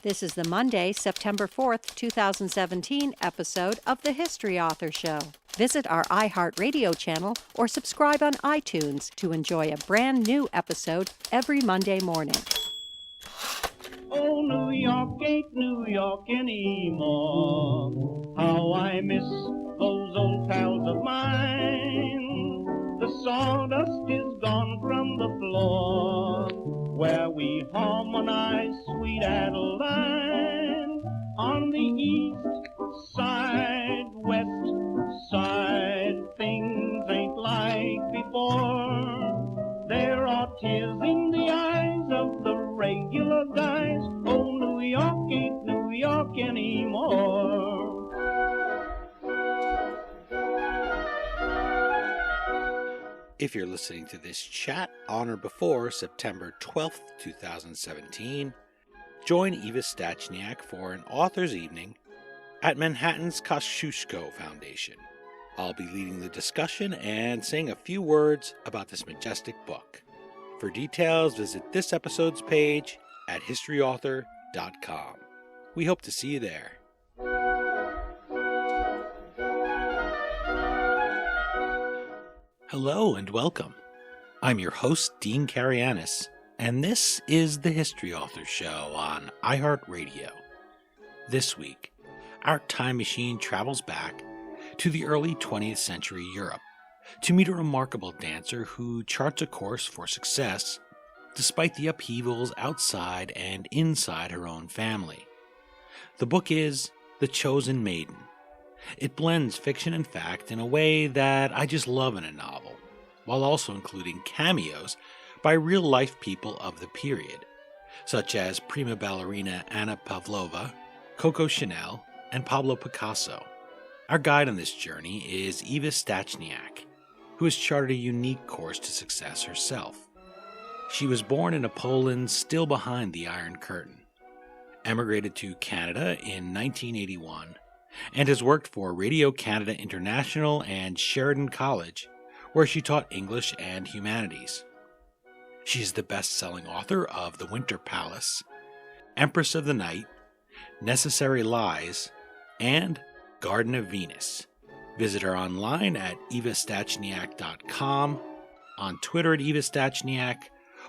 This is the Monday, September 4th, 2017 episode of The History Author Show. Visit our iHeartRadio channel or subscribe on iTunes to enjoy a brand new episode every Monday morning. Oh, New York ain't New York anymore. How I miss those old pals of mine. The sawdust is gone from the floor where we harmonize sweet Adeline. On the east side, west side, things ain't like before. There are tears in the eyes of the regular guys. Oh, New York ain't New York anymore. If you're listening to this chat on or before September 12th, 2017, join Eva Stachniak for an author's evening at Manhattan's Kosciuszko Foundation. I'll be leading the discussion and saying a few words about this majestic book. For details, visit this episode's page at historyauthor.com. We hope to see you there. Hello and welcome. I'm your host, Dean Karayanis, and this is the History Author Show on iHeartRadio. This week, our time machine travels back to the early 20th century Europe to meet a remarkable dancer who charts a course for success despite the upheavals outside and inside her own family. The book is The Chosen Maiden. It blends fiction and fact in a way that I just love in a novel, while also including cameos by real-life people of the period, such as prima ballerina Anna Pavlova, Coco Chanel, and Pablo Picasso. Our guide on this journey is Eva Stachniak, who has charted a unique course to success herself. She was born in a Poland still behind the Iron Curtain, emigrated to Canada in 1981, and has worked for Radio Canada International and Sheridan College, where she taught English and humanities. She is the best-selling author of The Winter Palace, Empress of the Night, Necessary Lies, and Garden of Venus. Visit her online at evastachniak.com, on Twitter at Eva Stachniak,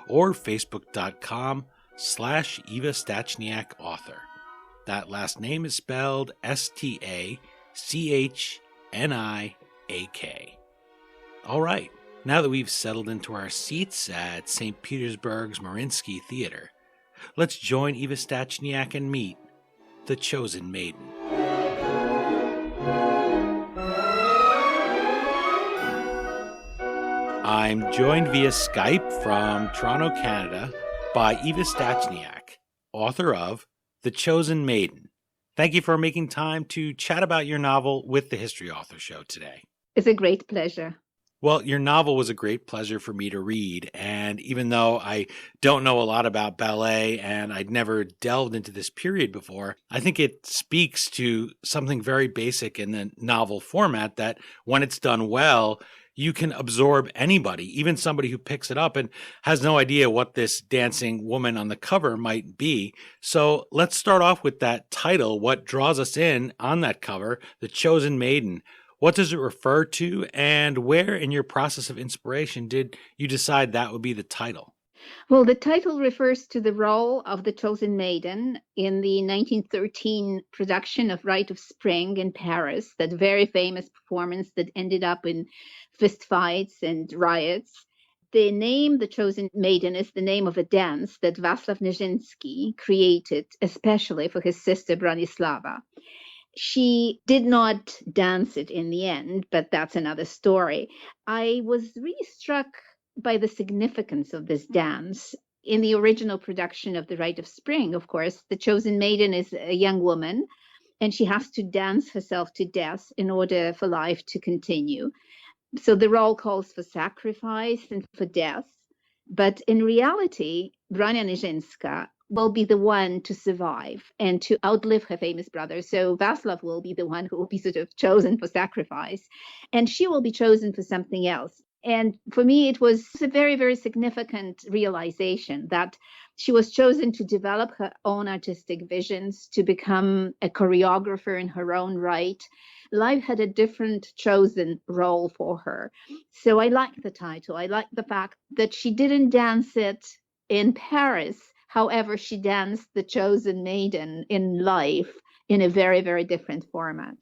or facebook.com/Eva Stachniak author. That last name is spelled Stachniak. All right, now that we've settled into our seats at St. Petersburg's Mariinsky Theater, let's join Eva Stachniak and meet the Chosen Maiden. I'm joined via Skype from Toronto, Canada, by Eva Stachniak, author of The Chosen Maiden. Thank you for making time to chat about your novel with the History Author Show today. It's a great pleasure. Well, your novel was a great pleasure for me to read, and even though I don't know a lot about ballet and I'd never delved into this period before, I think it speaks to something very basic in the novel format that when it's done well, you can absorb anybody, even somebody who picks it up and has no idea what this dancing woman on the cover might be. So let's start off with that title. What draws us in on that cover, The Chosen Maiden? What does it refer to, and where in your process of inspiration did you decide that would be the title? Well, the title refers to the role of the Chosen Maiden in the 1913 production of Rite of Spring in Paris, that very famous performance that ended up in fistfights and riots. The name The Chosen Maiden is the name of a dance that Valaslav Nijinsky created especially for his sister Bronislava. She did not dance it in the end, but that's another story. I was really struck by the significance of this dance. In the original production of The Rite of Spring, of course, the Chosen Maiden is a young woman, and she has to dance herself to death in order for life to continue. So the role calls for sacrifice and for death. But in reality, Branya Nijinsky will be the one to survive and to outlive her famous brother. So Valaslav will be the one who will be sort of chosen for sacrifice, and she will be chosen for something else. And for me, it was a very, very significant realization that She was chosen to develop her own artistic visions, to become a choreographer in her own right. Life had a different chosen role for her. So I like the title. I like the fact that she didn't dance it in Paris. However, she danced the Chosen Maiden in life in a very, very different format.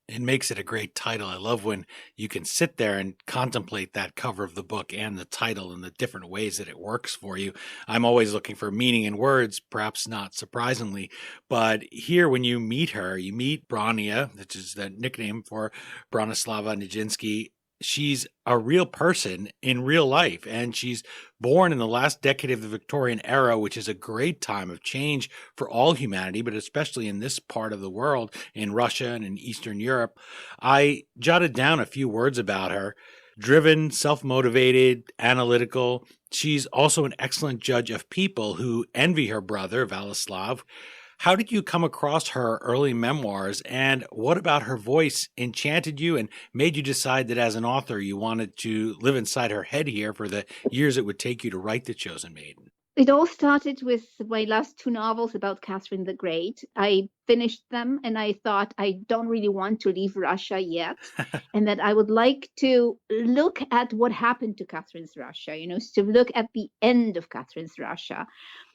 It makes it a great title. I love when you can sit there and contemplate that cover of the book and the title and the different ways that it works for you. I'm always looking for meaning in words, perhaps not surprisingly. But here, when you meet her, you meet Bronia, which is the nickname for Bronislava Nijinsky. She's a real person in real life, and she's born in the last decade of the Victorian era, which is a great time of change for all humanity, but especially in this part of the world, in Russia and in Eastern Europe. I jotted down a few words about her. Driven, self-motivated, analytical. She's also an excellent judge of people who envy her brother, Valaslav. How did you come across her early memoirs, and what about her voice enchanted you and made you decide that as an author you wanted to live inside her head here for the years it would take you to write The Chosen Maiden? It all started with my last two novels about Catherine the Great. I finished them and I thought I don't really want to leave Russia yet, and that I would like to look at what happened to Catherine's Russia, to look at the end of Catherine's Russia.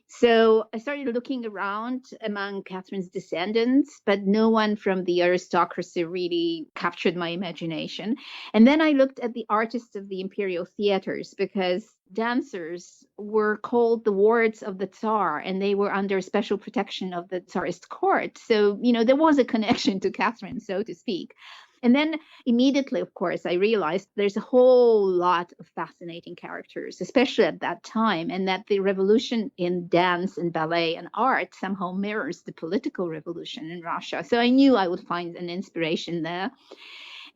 So I started looking around among Catherine's descendants, but no one from the aristocracy really captured my imagination. And then I looked at the artists of the imperial theaters, because dancers were called the wards of the Tsar, and they were under special protection of the Tsarist court. So, there was a connection to Catherine, so to speak. And then immediately, of course, I realized there's a whole lot of fascinating characters, especially at that time, and that the revolution in dance and ballet and art somehow mirrors the political revolution in Russia. So I knew I would find an inspiration there.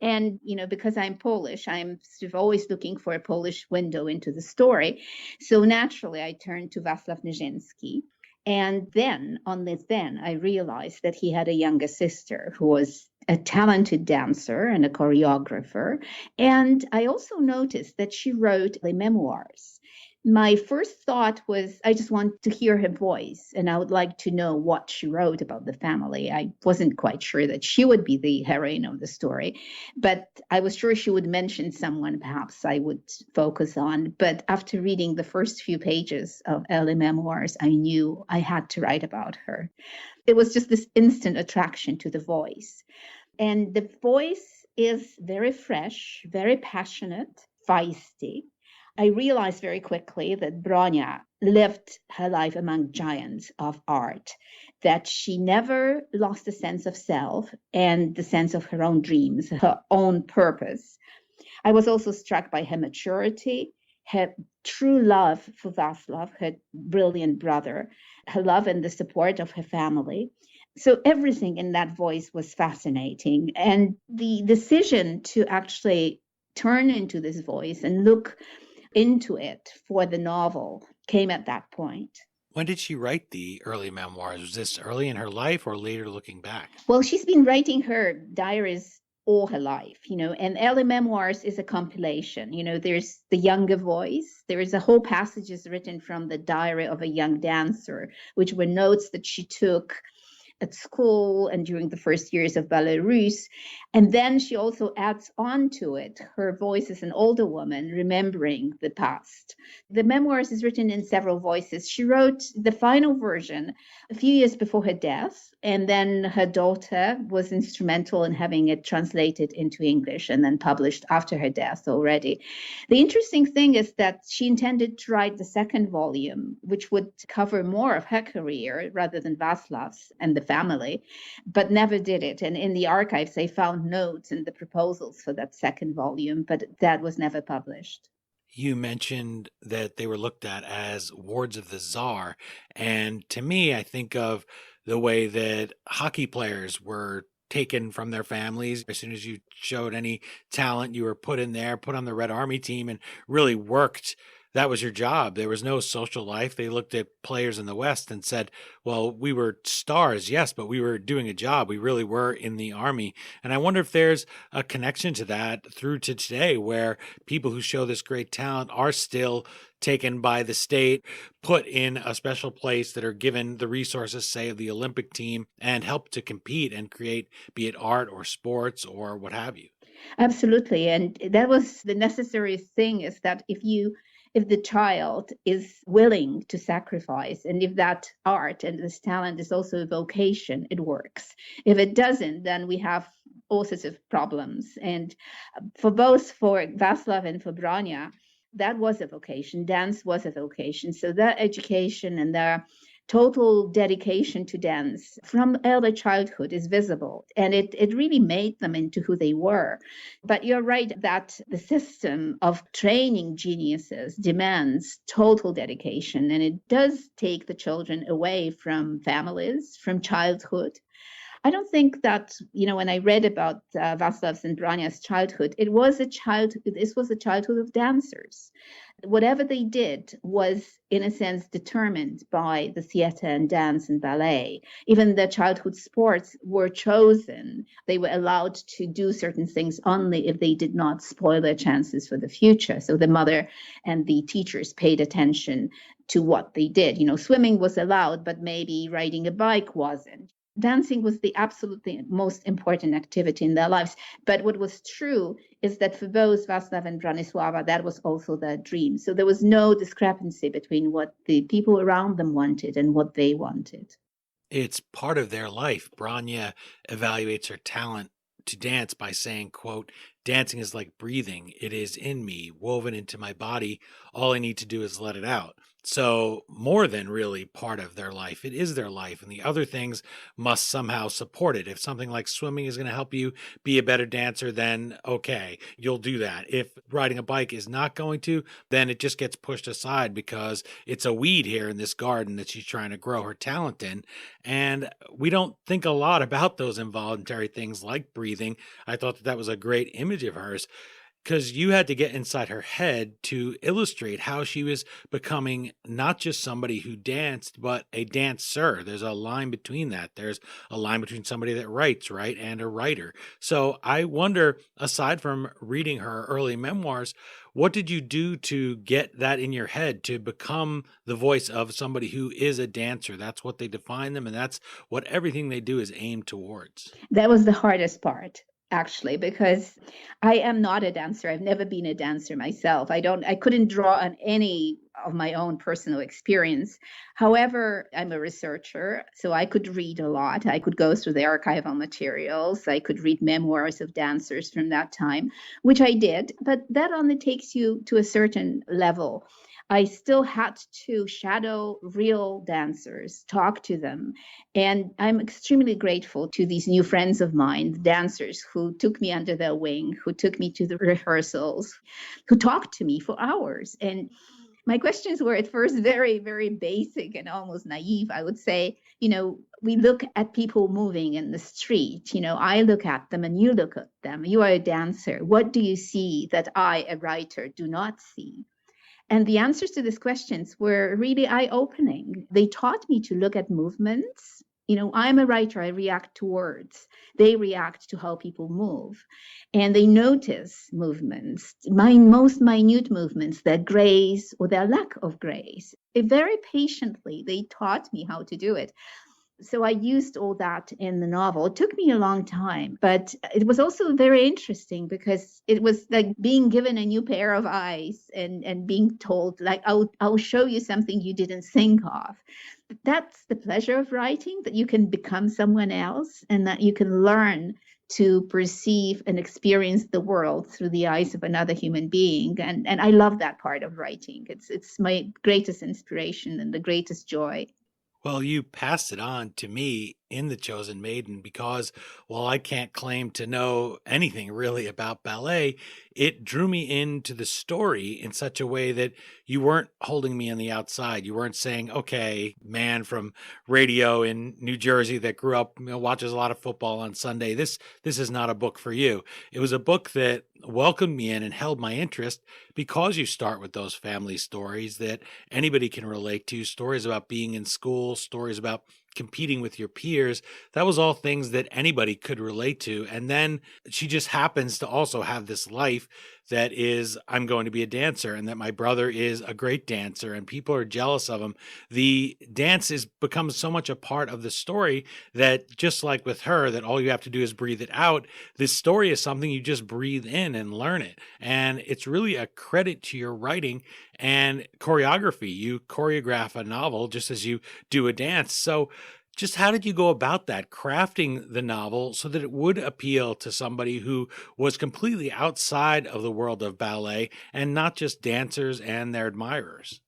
And, because I'm Polish, I'm sort of always looking for a Polish window into the story. So naturally, I turned to Václav Nijinsky. And then, I realized that he had a younger sister who was a talented dancer and a choreographer. And I also noticed that she wrote the memoirs. My first thought was, I just want to hear her voice, and I would like to know what she wrote about the family. I wasn't quite sure that she would be the heroine of the story, but I was sure she would mention someone perhaps I would focus on. But after reading the first few pages of early memoirs, I knew I had to write about her. It was just this instant attraction to the voice. And the voice is very fresh, very passionate, feisty. I realized very quickly that Bronia lived her life among giants of art, that she never lost the sense of self and the sense of her own dreams, her own purpose. I was also struck by her maturity, her true love for Václav, her brilliant brother, her love and the support of her family. So everything in that voice was fascinating. And the decision to actually turn into this voice and look into it for the novel came at that point. When did she write the early memoirs? Was this early in her life or later looking back? Well, she's been writing her diaries all her life, and early memoirs is a compilation. There's the younger voice. There is a whole passages written from the diary of a young dancer, which were notes that she took at school and during the first years of Belarus. And then she also adds on to it her voice as an older woman, remembering the past. The memoirs is written in several voices. She wrote the final version a few years before her death, and then her daughter was instrumental in having it translated into English and then published after her death already. The interesting thing is that she intended to write the second volume, which would cover more of her career rather than Václav's and the family, but never did it. And in the archives, they found notes and the proposals for that second volume, but that was never published. You mentioned that they were looked at as wards of the Tsar. And to me, I think of the way that hockey players were taken from their families. As soon as you showed any talent, you were put in there, put on the Red Army team, and really worked that was your job. There was no social life. They looked at players in the West and said, well, we were stars, yes, but we were doing a job. We really were in the army. And I wonder if there's a connection to that through to today, where people who show this great talent are still taken by the state, put in a special place, that are given the resources, say, of the Olympic team, and help to compete and create, be it art or sports or what have you. Absolutely. And that was the necessary thing, is that if the child is willing to sacrifice, and if that art and this talent is also a vocation, it works. If it doesn't, then we have all sorts of problems. And for Valaslav and for Bronia, that was a vocation. Dance was a vocation. So their education and their total dedication to dance from early childhood is visible, and it really made them into who they were. But you're right that the system of training geniuses demands total dedication, and it does take the children away from families, from childhood. I don't think that, when I read about Václav's and Branya's childhood, this was a childhood of dancers. Whatever they did was, in a sense, determined by the theater and dance and ballet. Even their childhood sports were chosen. They were allowed to do certain things only if they did not spoil their chances for the future. So the mother and the teachers paid attention to what they did. Swimming was allowed, but maybe riding a bike wasn't. Dancing was the absolutely most important activity in their lives. But what was true is that for both Václav and Bronislava, that was also their dream. So there was no discrepancy between what the people around them wanted and what they wanted. It's part of their life. Bronia evaluates her talent to dance by saying, quote, "Dancing is like breathing. It is in me, woven into my body. All I need to do is let it out." So more than really part of their life, it is their life, and the other things must somehow support it. If something like swimming is going to help you be a better dancer, then okay, you'll do that. If riding a bike is not going to, then it just gets pushed aside because it's a weed here in this garden that she's trying to grow her talent in. And we don't think a lot about those involuntary things like breathing. I thought that was a great image of hers, because you had to get inside her head to illustrate how she was becoming not just somebody who danced, but a dancer. There's a line between that. There's a line between somebody that writes, right, and a writer. So I wonder, aside from reading her early memoirs, what did you do to get that in your head to become the voice of somebody who is a dancer? That's what they define them, and that's what everything they do is aimed towards. That was the hardest part, actually, because I am not a dancer. I've never been a dancer myself. I couldn't draw on any of my own personal experience. However, I'm a researcher, so I could read a lot. I could go through the archival materials. I could read memoirs of dancers from that time, which I did, but that only takes you to a certain level. I still had to shadow real dancers, talk to them. And I'm extremely grateful to these new friends of mine, dancers who took me under their wing, who took me to the rehearsals, who talked to me for hours. And my questions were at first very, very basic and almost naive. I would say, we look at people moving in the street. I look at them and you look at them. You are a dancer. What do you see that I, a writer, do not see? And the answers to these questions were really eye-opening. They taught me to look at movements. I'm a writer, I react to words. They react to how people move. And they notice movements, my most minute movements, their grace or their lack of grace. Very patiently, they taught me how to do it. So I used all that in the novel. It took me a long time, but it was also very interesting because it was like being given a new pair of eyes and being told, like, I'll show you something you didn't think of. That's the pleasure of writing, that you can become someone else and that you can learn to perceive and experience the world through the eyes of another human being. And I love that part of writing. It's my greatest inspiration and the greatest joy. Well, you passed it on to me in The Chosen Maiden because while I can't claim to know anything really about ballet, it drew me into the story in such a way that you weren't holding me on the outside. You weren't saying, okay, man from radio in New Jersey that grew up, watches a lot of football on Sunday. This is not a book for you. It was a book that welcomed me in and held my interest because you start with those family stories that anybody can relate to, stories about being in school, stories about competing with your peers. That was all things that anybody could relate to. And then she just happens to also have this life that is, I'm going to be a dancer, and that my brother is a great dancer and people are jealous of him. The dance is becomes so much a part of the story that just like with her, that all you have to do is breathe it out. This story is something you just breathe in and learn it. And it's really a credit to your writing and choreography. You choreograph a novel just as you do a dance. So just how did you go about that, crafting the novel so that it would appeal to somebody who was completely outside of the world of ballet and not just dancers and their admirers?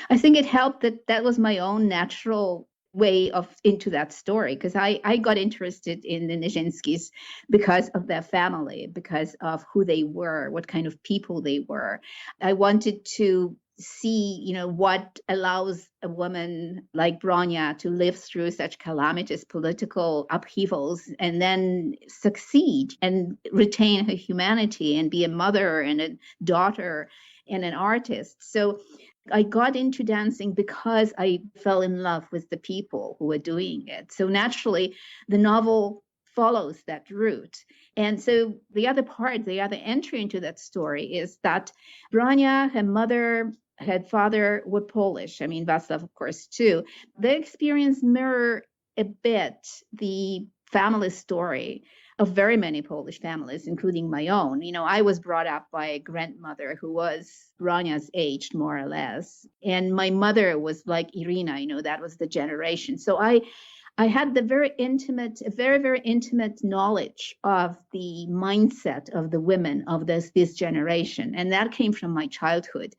I think it helped that that was my own natural way of into that story, because I got interested in the Nijinskys because of their family, because of who they were, what kind of people they were. I wanted to see, what allows a woman like Bronia to live through such calamitous political upheavals and then succeed and retain her humanity and be a mother and a daughter and an artist. So I got into dancing because I fell in love with the people who were doing it. So naturally, the novel follows that route. And so the other entry into that story is that Bronia, her mother, her father were Polish. I mean, Valaslav, of course, too. Their experience mirror a bit the family story of very many Polish families, including my own. I was brought up by a grandmother who was Bronia's age, more or less. And my mother was like Irina, that was the generation. So I had a very, very intimate knowledge of the mindset of the women of this generation. And that came from my childhood.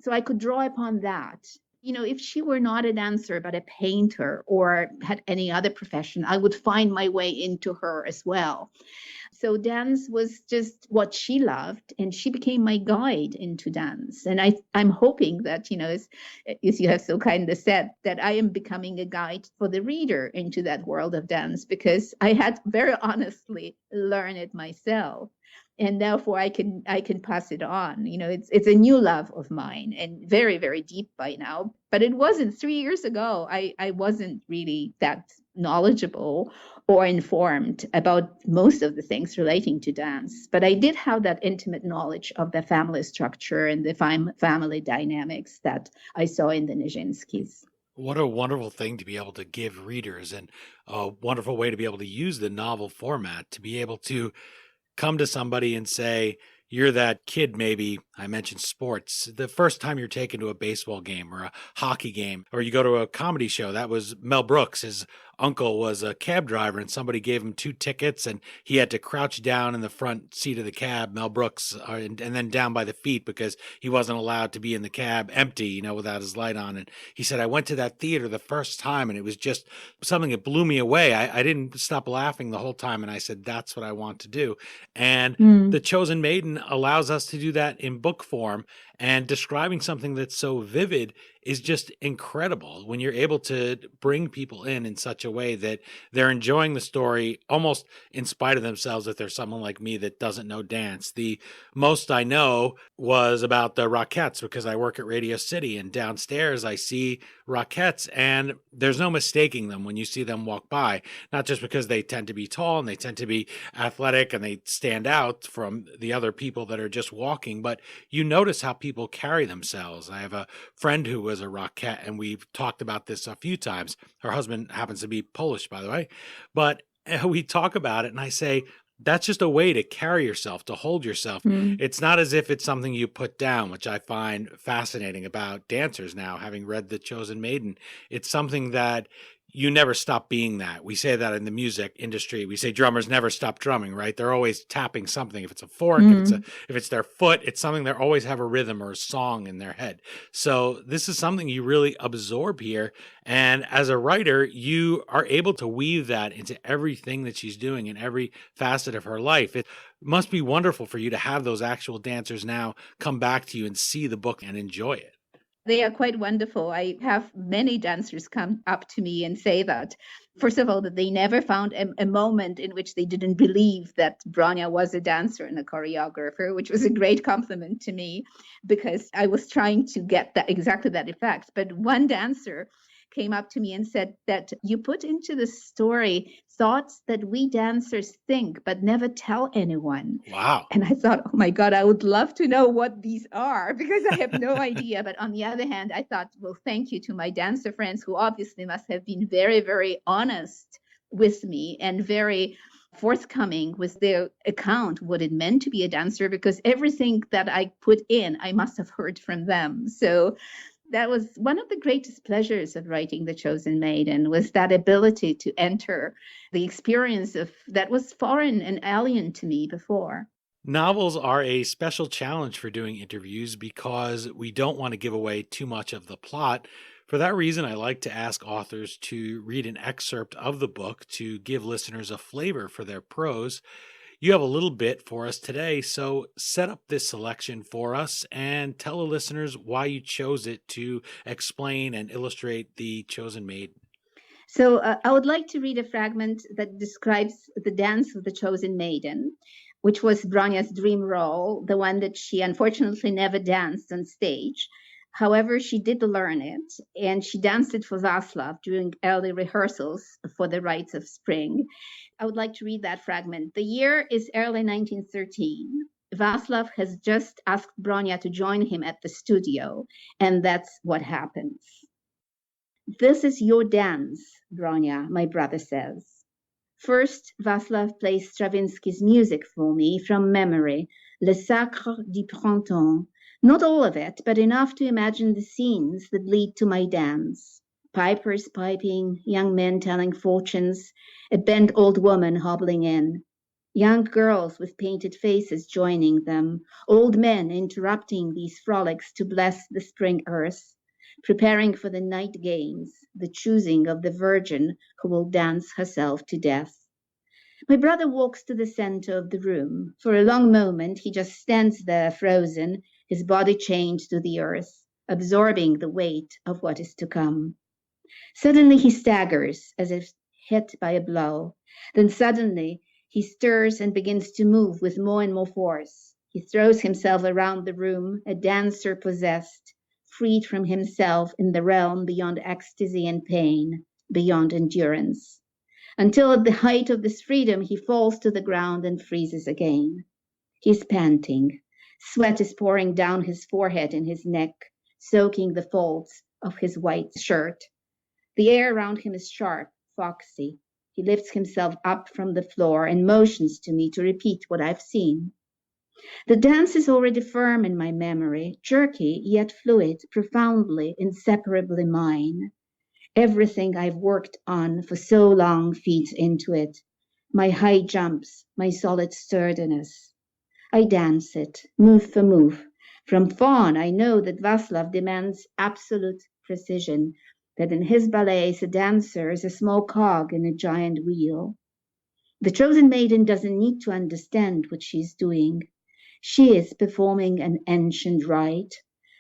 So I could draw upon that. If she were not a dancer, but a painter or had any other profession, I would find my way into her as well. So dance was just what she loved, and she became my guide into dance. And I'm hoping that, as you have so kindly said, that I am becoming a guide for the reader into that world of dance, because I had very honestly learned it myself. And therefore I can pass it on. It's a new love of mine and very, very deep by now. But it wasn't 3 years ago. I wasn't really that knowledgeable or informed about most of the things relating to dance. But I did have that intimate knowledge of the family structure and the family dynamics that I saw in the Nijinskys. What a wonderful thing to be able to give readers, and a wonderful way to be able to use the novel format to be able to come to somebody and say, you're that kid, maybe, I mentioned sports, the first time you're taken to a baseball game or a hockey game, or you go to a comedy show. That was Mel Brooks. His uncle was a cab driver and somebody gave him 2 tickets and he had to crouch down in the front seat of the cab, Mel Brooks, and then down by the feet because he wasn't allowed to be in the cab empty, without his light on. And he said, I went to that theater the first time and it was just something that blew me away. I didn't stop laughing the whole time. And I said, that's what I want to do. And The Chosen Maiden allows us to do that in book form, and describing something that's so vivid is just incredible when you're able to bring people in such a way that they're enjoying the story almost in spite of themselves. If there's someone like me that doesn't know dance, the most I know was about the Rockettes because I work at Radio City, and downstairs I see Rockettes and there's no mistaking them when you see them walk by, not just because they tend to be tall and they tend to be athletic and they stand out from the other people that are just walking, but you notice how people carry themselves. I have a friend who was a Rockette, and we've talked about this a few times. Her husband happens to be Polish, by the way, but we talk about it and I say, that's just a way to carry yourself, to hold yourself. It's not as if it's something you put down, which I find fascinating about dancers now, having read The Chosen Maiden. It's something that you never stop being that. We say that in the music industry. We say drummers never stop drumming, right? They're always tapping something. If it's a fork, if it's their foot, it's something they always have a rhythm or a song in their head. So this is something you really absorb here. And as a writer, you are able to weave that into everything that she's doing in every facet of her life. It must be wonderful for you to have those actual dancers now come back to you and see the book and enjoy it. They are quite wonderful. I have many dancers come up to me and say that, first of all, that they never found a moment in which they didn't believe that Bronia was a dancer and a choreographer, which was a great compliment to me because I was trying to get that exactly that effect. But one dancer came up to me and said that you put into the story thoughts that we dancers think but never tell anyone. Wow. And I thought, oh my God, I would love to know what these are because I have no idea. But on the other hand, I thought, well, thank you to my dancer friends who obviously must have been very, very honest with me and very forthcoming with their account what it meant to be a dancer, because everything that I put in, I must have heard from them. So that was one of the greatest pleasures of writing The Chosen Maiden, was that ability to enter the experience of that was foreign and alien to me before. Novels are a special challenge for doing interviews because we don't want to give away too much of the plot. For that reason, I like to ask authors to read an excerpt of the book to give listeners a flavor for their prose. You have a little bit for us today, so set up this selection for us and tell the listeners why you chose it to explain and illustrate The Chosen Maiden. So I would like to read a fragment that describes the dance of the Chosen Maiden, which was Branya's dream role, the one that she unfortunately never danced on stage. However, she did learn it, and she danced it for Valaslav during early rehearsals for the Rites of Spring. I would like to read that fragment. The year is early 1913. Valaslav has just asked Bronia to join him at the studio, and that's what happens. This is your dance, Bronia, my brother says. First, Valaslav plays Stravinsky's music for me from memory, Le Sacre du Printemps. Not all of it, but enough to imagine the scenes that lead to my dance. Pipers piping, young men telling fortunes, a bent old woman hobbling in, young girls with painted faces joining them, old men interrupting these frolics to bless the spring earth, preparing for the night games, the choosing of the virgin who will dance herself to death. My brother walks to the center of the room. For a long moment, he just stands there frozen, his body chained to the earth, absorbing the weight of what is to come. Suddenly he staggers as if hit by a blow. Then suddenly he stirs and begins to move with more and more force. He throws himself around the room, a dancer possessed, freed from himself in the realm beyond ecstasy and pain, beyond endurance. Until at the height of this freedom, he falls to the ground and freezes again. He's panting. Sweat is pouring down his forehead and his neck, soaking the folds of his white shirt. The air around him is sharp, foxy. He lifts himself up from the floor and motions to me to repeat what I've seen. The dance is already firm in my memory, jerky yet fluid, profoundly, inseparably mine. Everything I've worked on for so long feeds into it. My high jumps, my solid sturdiness. I dance it, move for move. From Fawn, I know that Valaslav demands absolute precision, that in his ballets a dancer is a small cog in a giant wheel. The Chosen Maiden doesn't need to understand what she's doing. She is performing an ancient rite.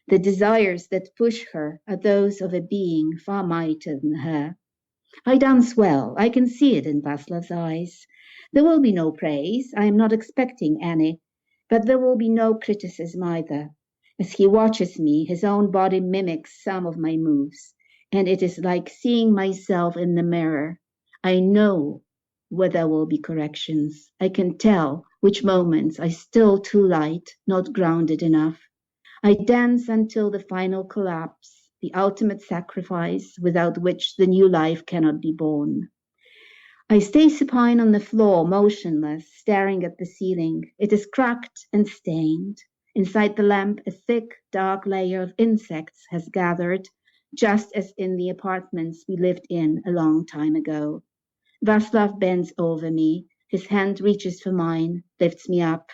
The desires that push her are those of a being far mightier than her. I dance well. I can see it in Vaslav's eyes. There will be no praise. I am not expecting any. But there will be no criticism either. As he watches me, his own body mimics some of my moves, and it is like seeing myself in the mirror. I know where there will be corrections. I can tell which moments are still too light, not grounded enough. I dance until the final collapse, the ultimate sacrifice without which the new life cannot be born. I stay supine on the floor, motionless, staring at the ceiling. It is cracked and stained. Inside the lamp, a thick, dark layer of insects has gathered, just as in the apartments we lived in a long time ago. Václav bends over me. His hand reaches for mine, lifts me up.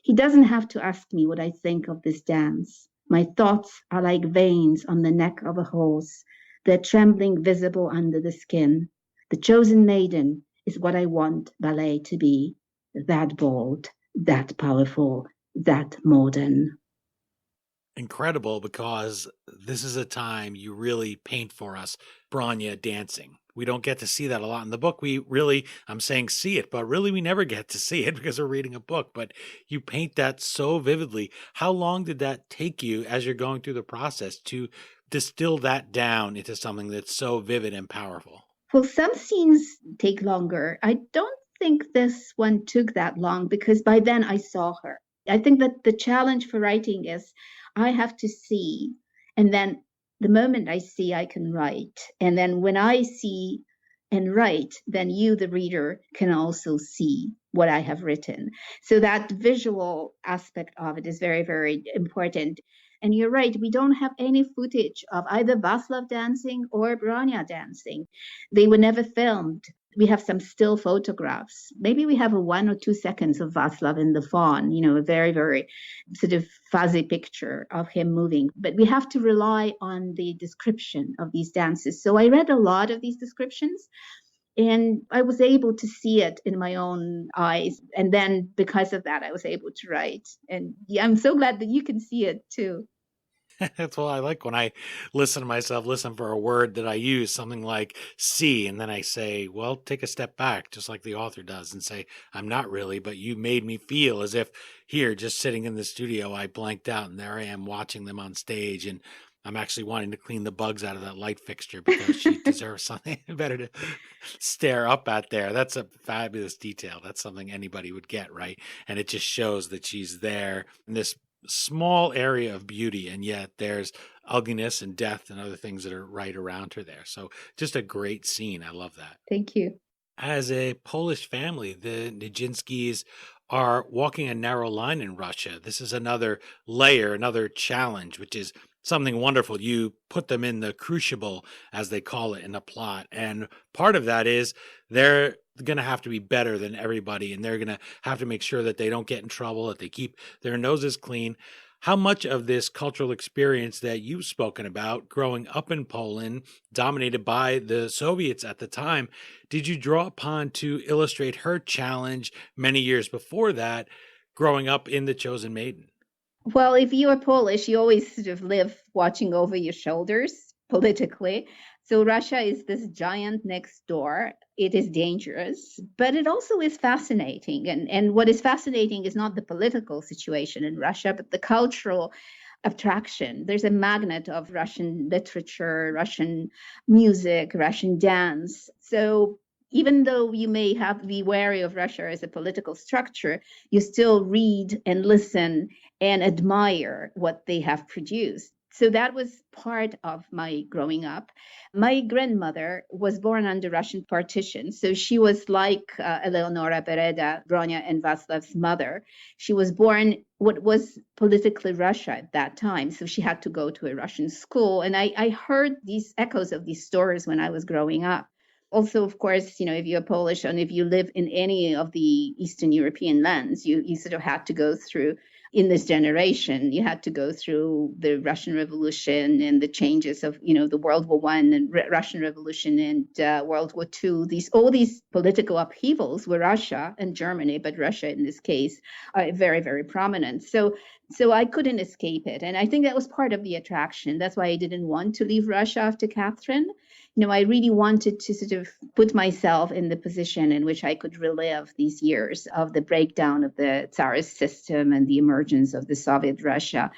He doesn't have to ask me what I think of this dance. My thoughts are like veins on the neck of a horse. They're trembling visible under the skin. The Chosen Maiden is what I want ballet to be. That bold, that powerful, that modern. Incredible, because this is a time you really paint for us Bronia dancing. We don't get to see that a lot in the book. We really, I'm saying see it, but really we never get to see it because we're reading a book. But you paint that so vividly. How long did that take you as you're going through the process to distill that down into something that's so vivid and powerful? Well, some scenes take longer. I don't think this one took that long because by then I saw her. I think that the challenge for writing is I have to see, and then the moment I see, I can write. And then when I see and write, then you, the reader, can also see what I have written. So that visual aspect of it is very, very important. And you're right, we don't have any footage of either Václav dancing or Bronia dancing. They were never filmed. We have some still photographs. Maybe we have a 1 or 2 seconds of Václav in the fawn, a very, very sort of fuzzy picture of him moving. But we have to rely on the description of these dances. So I read a lot of these descriptions, and I was able to see it in my own eyes. And then because of that, I was able to write. And yeah, I'm so glad that you can see it too. That's what I like when I listen to myself, listen for a word that I use, something like see, and then I say, well, take a step back, just like the author does, and say, I'm not really, but you made me feel as if here, just sitting in the studio, I blanked out, and there I am watching them on stage, and I'm actually wanting to clean the bugs out of that light fixture because she deserves something better to stare up at there. That's a fabulous detail. That's something anybody would get, right? And it just shows that she's there in this small area of beauty, and yet there's ugliness and death and other things that are right around her there. So just a great scene. I love that. Thank you. As a Polish family, the Nijinskys are walking a narrow line in Russia. This is another layer, another challenge, which is something wonderful. You put them in the crucible, as they call it, in the plot. And part of that is they're going to have to be better than everybody, and they're going to have to make sure that they don't get in trouble, that they keep their noses clean. How much of this cultural experience that you've spoken about growing up in Poland, dominated by the Soviets at the time, did you draw upon to illustrate her challenge many years before that, growing up in the Chosen Maiden? Well, if you are Polish, you always sort of live watching over your shoulders politically. So Russia is this giant next door. It is dangerous, but it also is fascinating. And what is fascinating is not the political situation in Russia, but the cultural attraction. There's a magnet of Russian literature, Russian music, Russian dance. So even though you may have to be wary of Russia as a political structure, you still read and listen and admire what they have produced. So that was part of my growing up. My grandmother was born under Russian partition. So she was like Eleonora Bereda, Bronia and Václav's mother. She was born what was politically Russia at that time. So she had to go to a Russian school. And I heard these echoes of these stories when I was growing up. Also, of course, if you're Polish and if you live in any of the Eastern European lands, you sort of had to go through, in this generation, you had to go through the Russian Revolution and the changes of, the World War I and Russian Revolution and World War II. All these political upheavals were Russia and Germany, but Russia in this case are very, very prominent. So I couldn't escape it. And I think that was part of the attraction. That's why I didn't want to leave Russia after Catherine. I really wanted to sort of put myself in the position in which I could relive these years of the breakdown of the Tsarist system and the emergence of the Soviet Russia.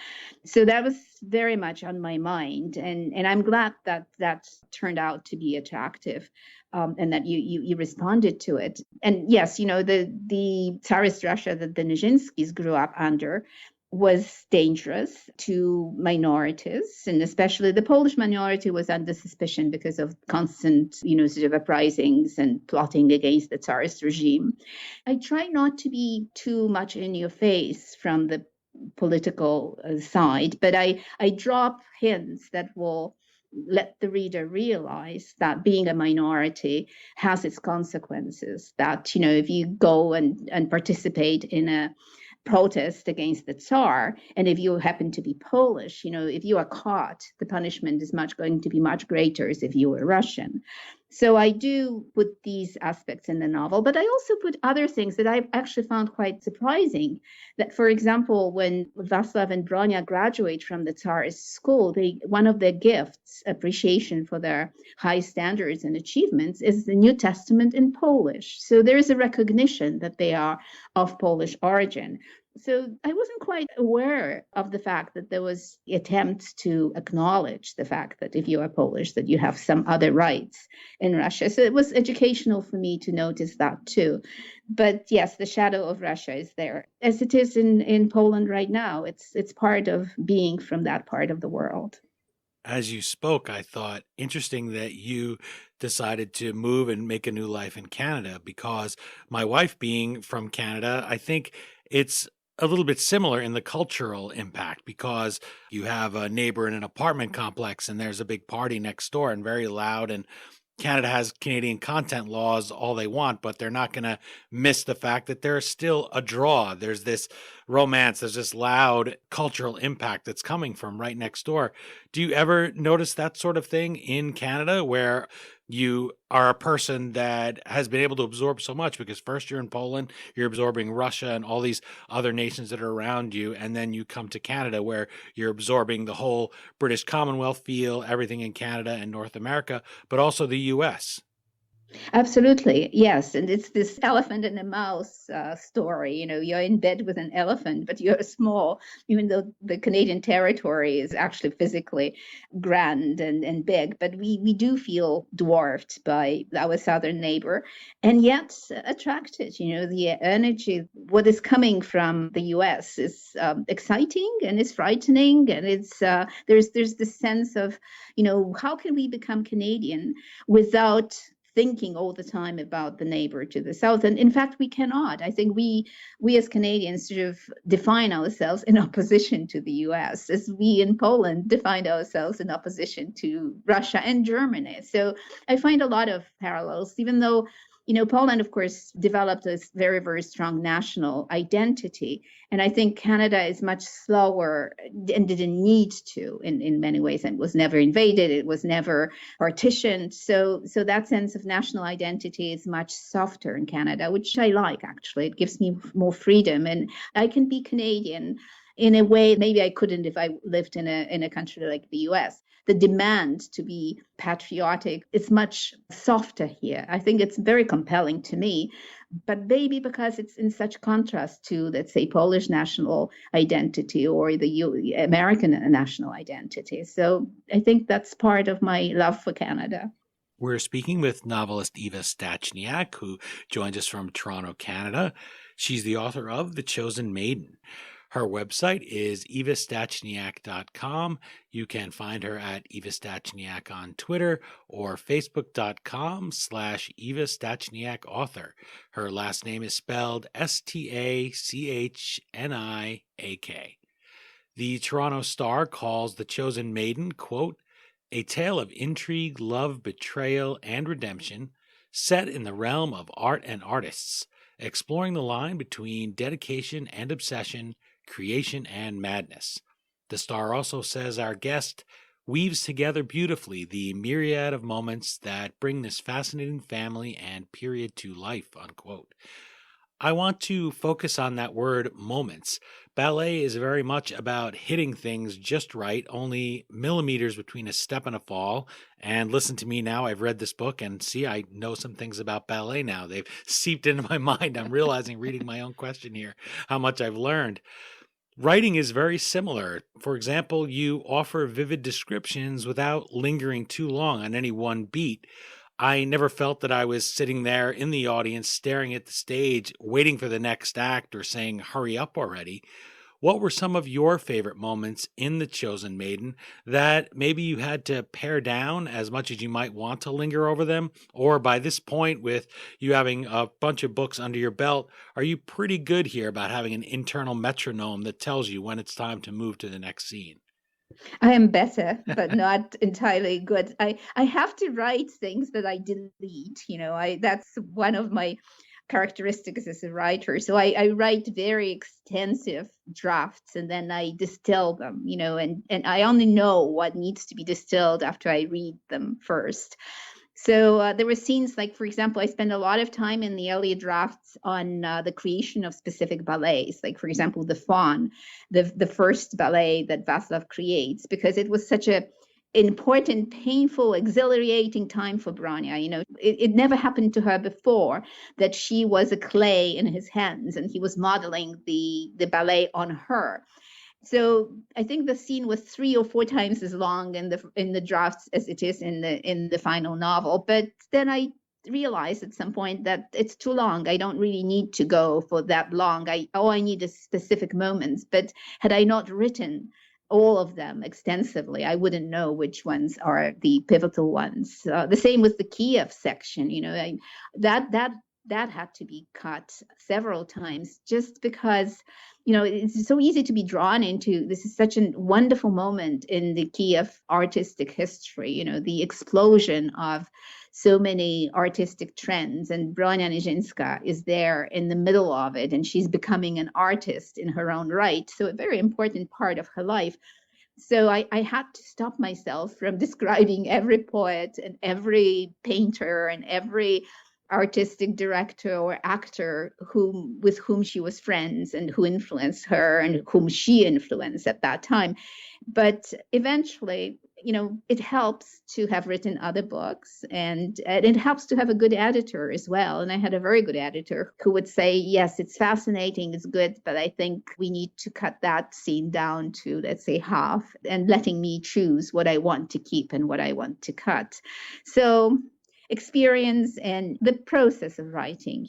So that was very much on my mind. And I'm glad that that turned out to be attractive. And that you responded to it. And yes, the Tsarist Russia that the Nijinskys grew up under was dangerous to minorities, and especially the Polish minority was under suspicion because of constant, sort of uprisings and plotting against the Tsarist regime. I try not to be too much in your face from the political side, but I drop hints that will let the reader realize that being a minority has its consequences, that, if you go and participate in a protest against the Tsar, and if you happen to be Polish, if you are caught, the punishment is going to be much greater as if you were Russian. So I do put these aspects in the novel, but I also put other things that I've actually found quite surprising. That, for example, when Valaslav and Bronia graduate from the Tsarist school, one of their gifts, appreciation for their high standards and achievements, is the New Testament in Polish. So there is a recognition that they are of Polish origin. So I wasn't quite aware of the fact that there was attempts to acknowledge the fact that if you are Polish, that you have some other rights in Russia. So it was educational for me to notice that too. But yes, the shadow of Russia is there, as it is in Poland right now. It's part of being from that part of the world. As you spoke, I thought interesting that you decided to move and make a new life in Canada, because my wife being from Canada, I think it's a little bit similar in the cultural impact, because you have a neighbor in an apartment complex and there's a big party next door and very loud, and Canada has Canadian content laws all they want, but they're not going to miss the fact that there's still a draw. There's this romance, there's this loud cultural impact that's coming from right next door. Do you ever notice that sort of thing in Canada, where you are a person that has been able to absorb so much? Because first you're in Poland, you're absorbing Russia and all these other nations that are around you, and then you come to Canada where you're absorbing the whole British Commonwealth feel, everything in Canada and North America, but also the US. Absolutely, yes. And it's this elephant and a mouse story. You're in bed with an elephant, but you're small, even though the Canadian territory is actually physically grand and big. But we do feel dwarfed by our southern neighbor, and yet attracted. The energy, what is coming from the US is exciting and it's frightening. And it's there's this sense of, how can we become Canadian without thinking all the time about the neighbor to the south? And in fact, we cannot. I think we as Canadians sort of define ourselves in opposition to the US, as we in Poland defined ourselves in opposition to Russia and Germany. So I find a lot of parallels, even though Poland, of course, developed this very, very strong national identity. And I think Canada is much slower and didn't need to in many ways, and was never invaded. It was never partitioned. So that sense of national identity is much softer in Canada, which I like, actually. It gives me more freedom, and I can be Canadian in a way maybe I couldn't if I lived in a country like the US. The demand to be patriotic is much softer here. I think it's very compelling to me, but maybe because it's in such contrast to, let's say, Polish national identity or the American national identity. So I think that's part of my love for Canada. We're speaking with novelist Eva Stachniak, who joins us from Toronto, Canada. She's the author of The Chosen Maiden. Her website is evastachniak.com. You can find her at Eva Stachniak on Twitter or facebook.com/Eva Stachniak author. Her last name is spelled Stachniak. The Toronto Star calls The Chosen Maiden, quote, a tale of intrigue, love, betrayal, and redemption, set in the realm of art and artists, exploring the line between dedication and obsession, creation and madness. The Star also says our guest weaves together beautifully the myriad of moments that bring this fascinating family and period to life, unquote. I want to focus on that word, moments. Ballet is very much about hitting things just right, only millimeters between a step and a fall. And listen to me now, I've read this book and see, I know some things about ballet now. They've seeped into my mind. I'm realizing, reading my own question here, how much I've learned. Writing is very similar. For example, you offer vivid descriptions without lingering too long on any one beat. I never felt that I was sitting there in the audience, staring at the stage, waiting for the next act or saying, hurry up already. What were some of your favorite moments in The Chosen Maiden that maybe you had to pare down as much as you might want to linger over them? Or by this point, with you having a bunch of books under your belt, are you pretty good here about having an internal metronome that tells you when it's time to move to the next scene? I am better, but not entirely good. I have to write things that I delete. That's one of my characteristics as a writer. So I write very extensive drafts and then I distill them, and I only know what needs to be distilled after I read them first. So there were scenes like, for example, I spent a lot of time in the early drafts on the creation of specific ballets, like, for example, the Faun, the first ballet that Valaslav creates, because it was such a important, painful, exhilarating time for Bronia. It never happened to her before that she was a clay in his hands and he was modeling the ballet on her. So I think the scene was 3 or 4 times as long in the drafts as it is in the final novel. But then I realized at some point that it's too long. I don't really need to go for that long. All I need is specific moments. But had I not written all of them extensively, I wouldn't know which ones are the pivotal ones. The same with the Kiev section. That had to be cut several times just because it's so easy to be drawn into. This is such a wonderful moment in the Kiev artistic history, the explosion of so many artistic trends, and Branya Nijinsky is there in the middle of it, and she's becoming an artist in her own right, so a very important part of her life. So I had to stop myself from describing every poet and every painter and every artistic director or actor with whom she was friends and who influenced her and whom she influenced at that time. But eventually, it helps to have written other books, and it helps to have a good editor as well. And I had a very good editor who would say, yes, it's fascinating, it's good, but I think we need to cut that scene down to, let's say, half, and letting me choose what I want to keep and what I want to cut. So experience and the process of writing,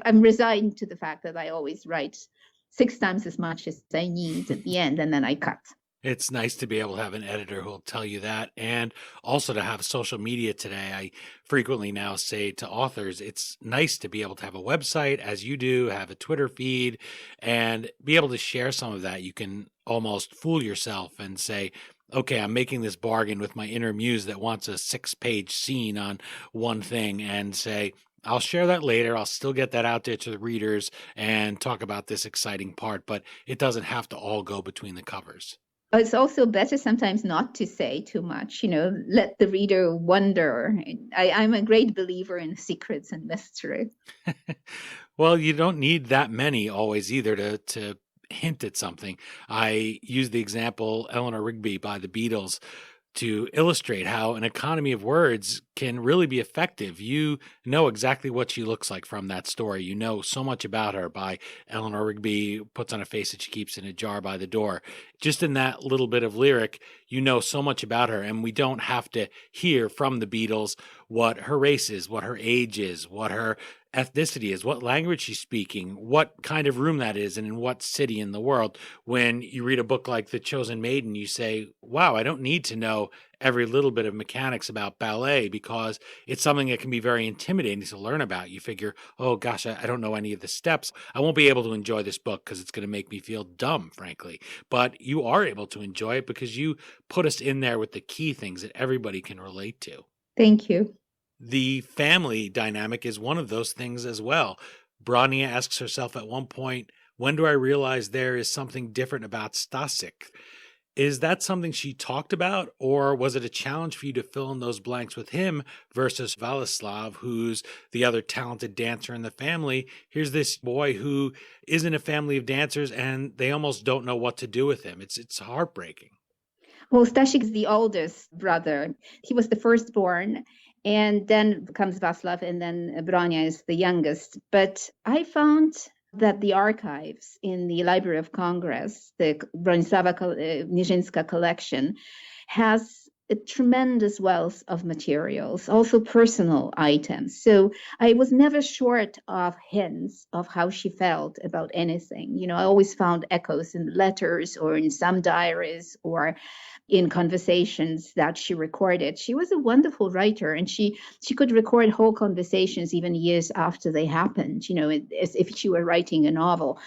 I'm resigned to the fact that I always write 6 times as much as I need at the end, and then I cut. It's nice to be able to have an editor who'll tell you that, and also to have social media today. I frequently now say to authors, it's nice to be able to have a website, as you do, have a Twitter feed, and be able to share some of that. You can almost fool yourself and say, okay, I'm making this bargain with my inner muse that wants a 6-page scene on one thing, and say, I'll share that later. I'll still get that out there to the readers and talk about this exciting part, but it doesn't have to all go between the covers. It's also better sometimes not to say too much, let the reader wonder. I'm a great believer in secrets and mystery. Well, you don't need that many always either to hint at something. I use the example Eleanor Rigby by the Beatles to illustrate how an economy of words can really be effective. You know exactly what she looks like from that story. You know so much about her by Eleanor Rigby puts on a face that she keeps in a jar by the door. Just in that little bit of lyric, you know so much about her, and we don't have to hear from the Beatles what her race is, what her age is, what her ethnicity is, what language she's speaking, what kind of room that is, and in what city in the world. When you read a book like The Chosen Maiden, you say, wow, I don't need to know every little bit of mechanics about ballet because it's something that can be very intimidating to learn about. You figure, oh gosh, I don't know any of the steps. I won't be able to enjoy this book because it's going to make me feel dumb, frankly. But you are able to enjoy it because you put us in there with the key things that everybody can relate to. Thank you. The family dynamic is one of those things as well. Bronia asks herself at one point, when do I realize there is something different about Stasik? Is that something she talked about, or was it a challenge for you to fill in those blanks with him versus Valaslav, who's the other talented dancer in the family? Here's this boy who is in a family of dancers, and they almost don't know what to do with him. It's heartbreaking. Well, Stasik is the oldest brother. He was the firstborn, and then comes Valaslav, and then Bronia is the youngest. But I found that the archives in the Library of Congress, the Bronislava Nijinsky collection, has a tremendous wealth of materials, also personal items. So I was never short of hints of how she felt about anything. I always found echoes in letters or in some diaries or in conversations that she recorded. She was a wonderful writer, and she could record whole conversations even years after they happened, as if she were writing a novel.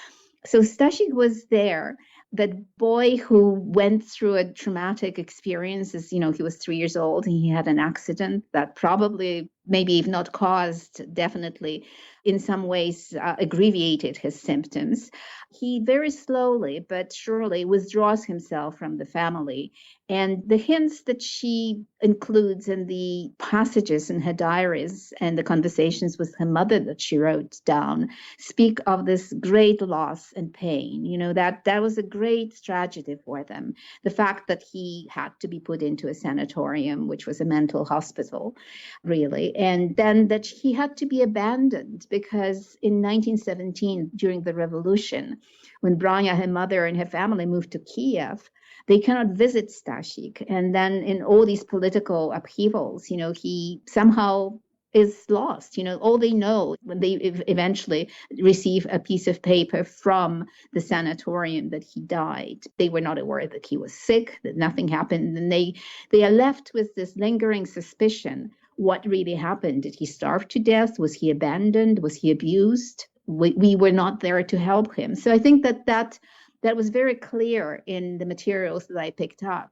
So Stasik was there. that boy who went through a traumatic experience is, he was 3 years old and he had an accident that probably, maybe if not caused, definitely in some ways aggravated his symptoms. He very slowly but surely withdraws himself from the family. And the hints that she includes in the passages in her diaries and the conversations with her mother that she wrote down speak of this great loss and pain. That was a great tragedy for them. The fact that he had to be put into a sanatorium, which was a mental hospital, really, and then that he had to be abandoned because in 1917, during the revolution, when Branya, her mother, and her family moved to Kiev, they cannot visit Stachik. And then in all these political upheavals, he somehow is lost. All they know when they eventually receive a piece of paper from the sanatorium that he died, they were not aware that he was sick, that nothing happened. And they are left with this lingering suspicion. What really happened? Did he starve to death? Was he abandoned? Was he abused? We were not there to help him. So I think that was very clear in the materials that I picked up.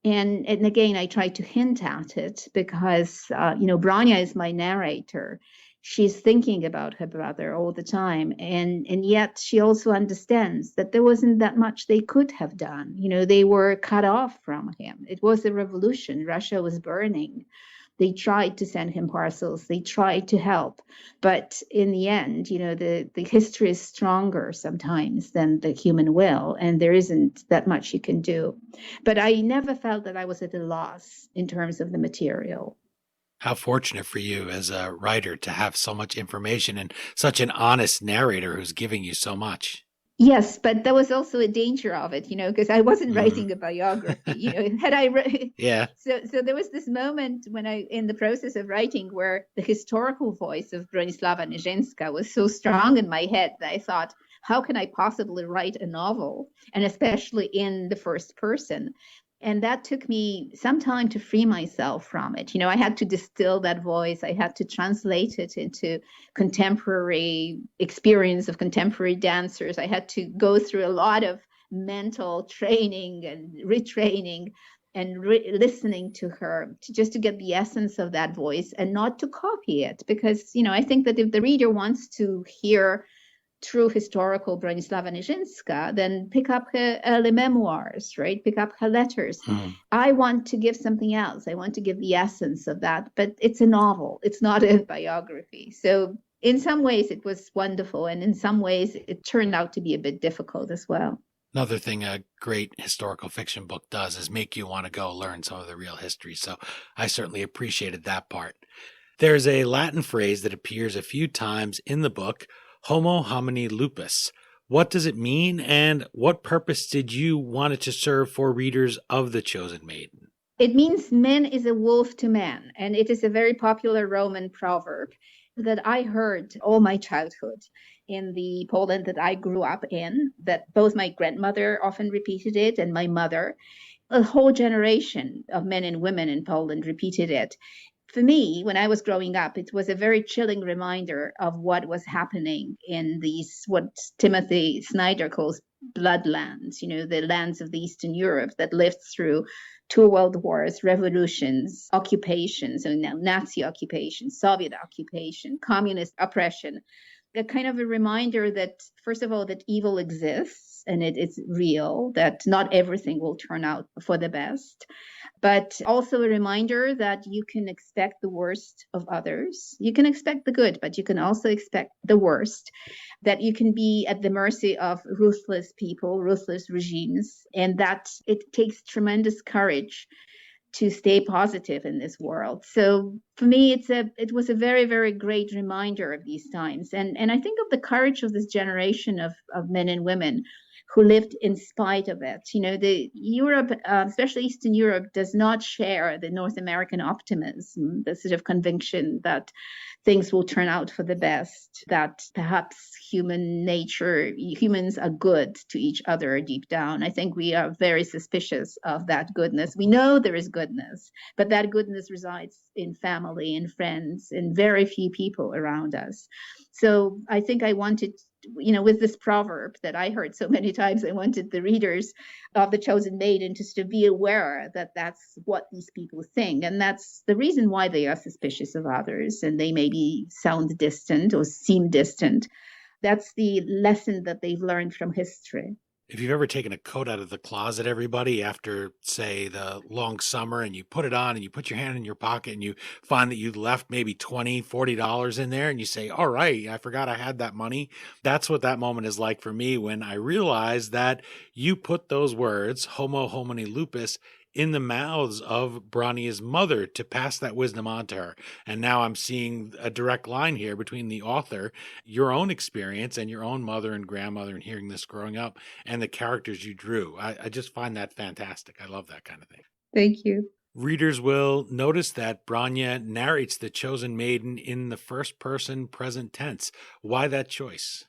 And again, I try to hint at it because, Bronia is my narrator. She's thinking about her brother all the time. And yet she also understands that there wasn't that much they could have done. They were cut off from him. It was a revolution. Russia was burning. They tried to send him parcels. They tried to help. But in the end, the history is stronger sometimes than the human will, and there isn't that much you can do. But I never felt that I was at a loss in terms of the material. How fortunate for you as a writer to have so much information and such an honest narrator who's giving you so much. Yes, but there was also a danger of it, because I wasn't writing a biography, had I Yeah. So there was this moment when in the process of writing, where the historical voice of Bronislava Nijinsky was so strong in my head that I thought, how can I possibly write a novel, and especially in the first person? And that took me some time to free myself from it. I had to distill that voice. I had to translate it into contemporary experience of contemporary dancers. I had to go through a lot of mental training and retraining and listening to her just to get the essence of that voice and not to copy it. Because, I think that if the reader wants to hear true historical Bronislava Nijinsky, then pick up her early memoirs, right? Pick up her letters. I want to give something else. I want to give the essence of that, but it's a novel. It's not a biography. So in some ways it was wonderful, and in some ways it turned out to be a bit difficult as well. Another thing a great historical fiction book does is make you want to go learn some of the real history. So I certainly appreciated that part. There's a Latin phrase that appears a few times in the book, Homo homini lupus. What does it mean, and what purpose did you want it to serve for readers of The Chosen Maiden? It means man is a wolf to man, and it is a very popular Roman proverb that I heard all my childhood in the Poland that I grew up in, that both my grandmother often repeated it and my mother. A whole generation of men and women in Poland repeated it. For me, when I was growing up, it was a very chilling reminder of what was happening in these, what Timothy Snyder calls bloodlands, the lands of the Eastern Europe that lived through 2 world wars, revolutions, occupations, and now Nazi occupation, Soviet occupation, communist oppression. A kind of a reminder that, first of all, that evil exists and it's real, that not everything will turn out for the best. But also a reminder that you can expect the worst of others. You can expect the good, but you can also expect the worst, that you can be at the mercy of ruthless people, ruthless regimes, and that it takes tremendous courage to stay positive in this world. So for me, it was a very, very great reminder of these times. And I think of the courage of this generation of men and women who lived in spite of it. The Europe, especially Eastern Europe, does not share the North American optimism, the sort of conviction that things will turn out for the best, that perhaps humans are good to each other deep down. I think we are very suspicious of that goodness. We know there is goodness, but that goodness resides in family and friends and very few people around us. So I think I wanted with this proverb that I heard so many times, I wanted the readers of The Chosen Maiden to be aware that that's what these people think. And that's the reason why they are suspicious of others and they maybe sound distant or seem distant. That's the lesson that they've learned from history. If you've ever taken a coat out of the closet, everybody, after, say, the long summer, and you put it on and you put your hand in your pocket and you find that you left maybe $20, $40 in there and you say, all right, I forgot I had that money. That's what that moment is like for me when I realized that you put those words, homo homini lupus, in the mouths of Bronya's mother to pass that wisdom on to her. And now I'm seeing a direct line here between the author, your own experience, and your own mother and grandmother, and hearing this growing up, and the characters you drew. I just find that fantastic. I love that kind of thing. Thank you. Readers will notice that Bronia narrates the Chosen Maiden in the first person present tense. Why that choice?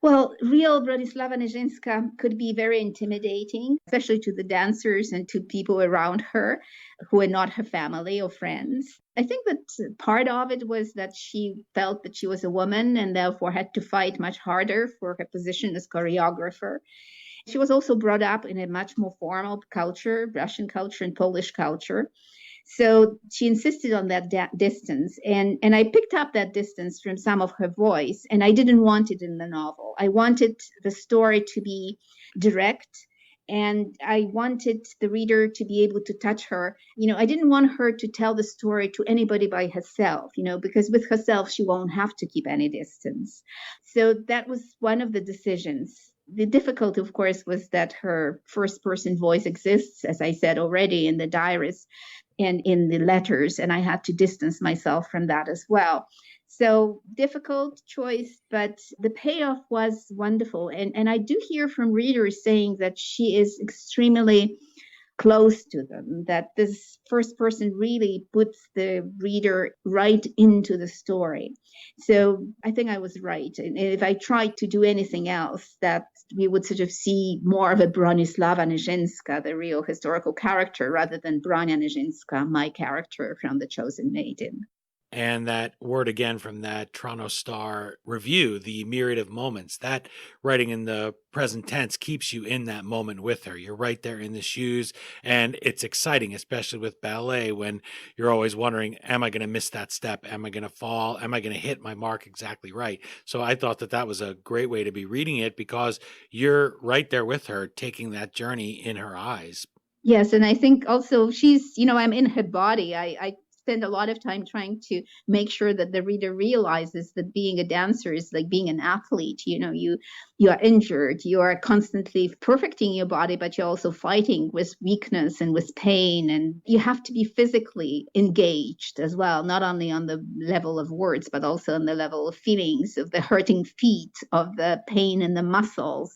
Well, real Bronislava Nijinsky could be very intimidating, especially to the dancers and to people around her who are not her family or friends. I think that part of it was that she felt that she was a woman and therefore had to fight much harder for her position as choreographer. She was also brought up in a much more formal culture, Russian culture and Polish culture. So she insisted on that distance. And I picked up that distance from some of her voice, and I didn't want it in the novel. I wanted the story to be direct, and I wanted the reader to be able to touch her. I didn't want her to tell the story to anybody by herself, because with herself, she won't have to keep any distance. So that was one of the decisions. The difficulty, of course, was that her first person voice exists, as I said already, in the diaries and in the letters, and I had to distance myself from that as well. So difficult choice, but the payoff was wonderful. And I do hear from readers saying that she is extremely close to them, that this first person really puts the reader right into the story. So I think I was right. And if I tried to do anything else, that we would sort of see more of a Bronislava Nijinsky, the real historical character, rather than Branya Nijinsky, my character from The Chosen Maiden. And that word again from that Toronto Star review, the myriad of moments, that writing in the present tense keeps you in that moment with her. You're right there in the shoes, and it's exciting, especially with ballet, when you're always wondering, am I going to miss that step? Am I going to fall? Am I going to hit my mark exactly right? So I thought that was a great way to be reading it, because you're right there with her, taking that journey in her eyes. Yes, and I think also she's, I'm in her body. I spend a lot of time trying to make sure that the reader realizes that being a dancer is like being an athlete. You are injured, you are constantly perfecting your body, but you're also fighting with weakness and with pain, and you have to be physically engaged as well, not only on the level of words, but also on the level of feelings, of the hurting feet, of the pain in the muscles,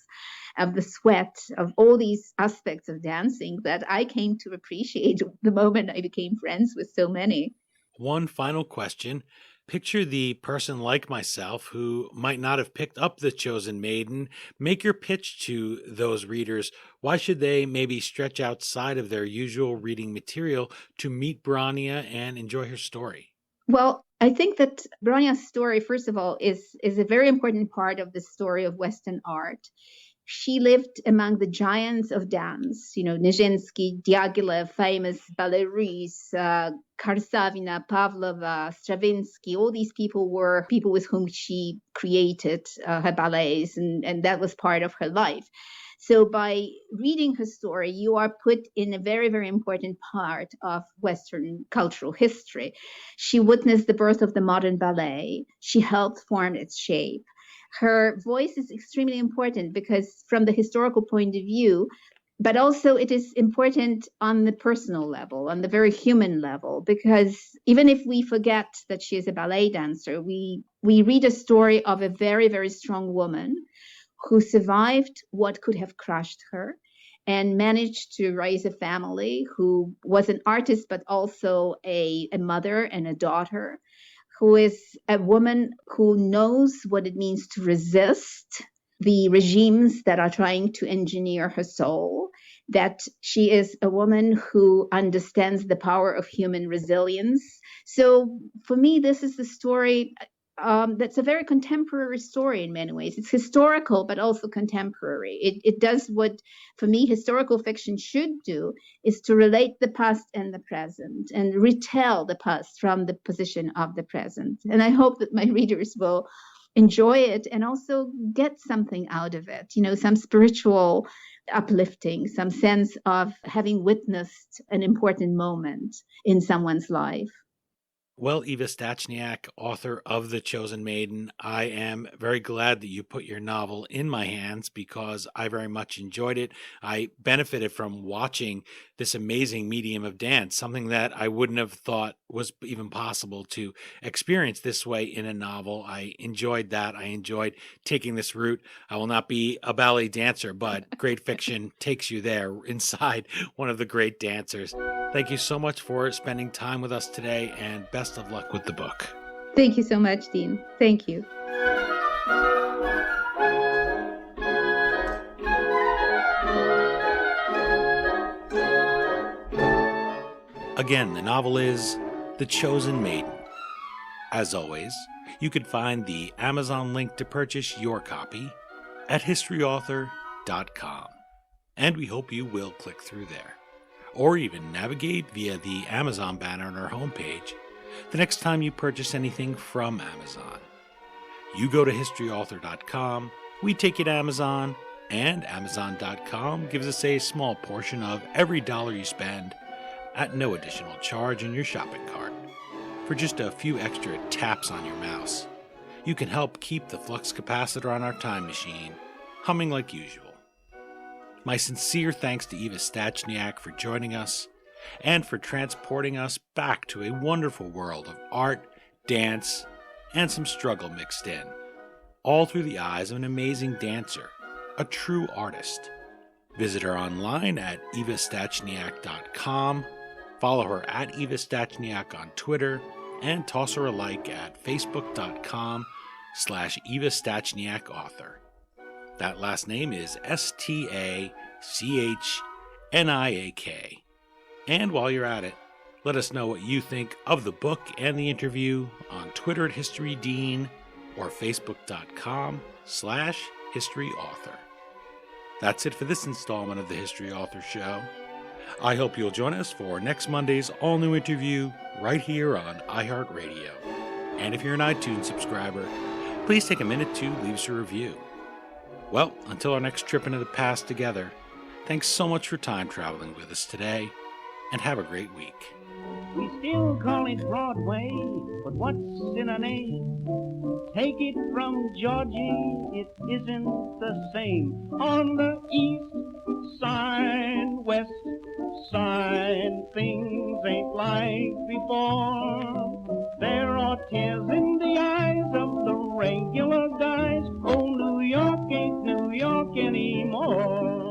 of the sweat, of all these aspects of dancing that I came to appreciate the moment I became friends with so many. One final question. Picture the person like myself who might not have picked up The Chosen Maiden. Make your pitch to those readers. Why should they maybe stretch outside of their usual reading material to meet Bronia and enjoy her story? Well, I think that Bronya's story, first of all, is a very important part of the story of Western art. She lived among the giants of dance, Nijinsky, Diaghilev, famous ballerinas, Karsavina, Pavlova, Stravinsky. All these people were people with whom she created her ballets, and that was part of her life. So by reading her story, you are put in a very, very important part of Western cultural history. She witnessed the birth of the modern ballet. She helped form its shape. Her voice is extremely important because from the historical point of view, but also it is important on the personal level, on the very human level, because even if we forget that she is a ballet dancer, we read a story of a very, very strong woman who survived what could have crushed her and managed to raise a family, who was an artist, but also a mother and a daughter, who is a woman who knows what it means to resist the regimes that are trying to engineer her soul, that she is a woman who understands the power of human resilience. So for me, this is the story. that's a very contemporary story in many ways. It's historical, but also contemporary. It does what, for me, historical fiction should do, is to relate the past and the present and retell the past from the position of the present. And I hope that my readers will enjoy it and also get something out of it, some spiritual uplifting, some sense of having witnessed an important moment in someone's life. Well, Eva Stachniak, author of The Chosen Maiden, I am very glad that you put your novel in my hands because I very much enjoyed it. I benefited from watching this amazing medium of dance, something that I wouldn't have thought was even possible to experience this way in a novel. I enjoyed that. I enjoyed taking this route. I will not be a ballet dancer, but great fiction takes you there inside one of the great dancers. Thank you so much for spending time with us today, and best of luck with the book. Thank you so much, Dean. Thank you. Again, the novel is The Chosen Maiden. As always, you can find the Amazon link to purchase your copy at historyauthor.com, and we hope you will click through there, or even navigate via the Amazon banner on our homepage the next time you purchase anything from Amazon. You go to historyauthor.com, we take you to Amazon, and Amazon.com gives us a small portion of every dollar you spend at no additional charge in your shopping cart. For just a few extra taps on your mouse, you can help keep the flux capacitor on our time machine humming like usual. My sincere thanks to Eva Stachniak for joining us and for transporting us back to a wonderful world of art, dance, and some struggle mixed in, all through the eyes of an amazing dancer, a true artist. Visit her online at evastachniak.com, follow her at Eva Stachniak on Twitter, and toss her a like at facebook.com/Eva Stachniak author. That last name is Stachniak. And while you're at it, let us know what you think of the book and the interview on Twitter at HistoryDean or facebook.com/historyauthor. That's it for this installment of the History Author Show. I hope you'll join us for next Monday's all-new interview right here on iHeartRadio. And if you're an iTunes subscriber, please take a minute to leave us a review. Well, until our next trip into the past together, thanks so much for time traveling with us today, and have a great week. We still call it Broadway, but what's in a name? Take it from Georgie, it isn't the same. On the east side, west side, things ain't like before. There are tears in the eyes of the regular guys. Oh, New York ain't New York anymore.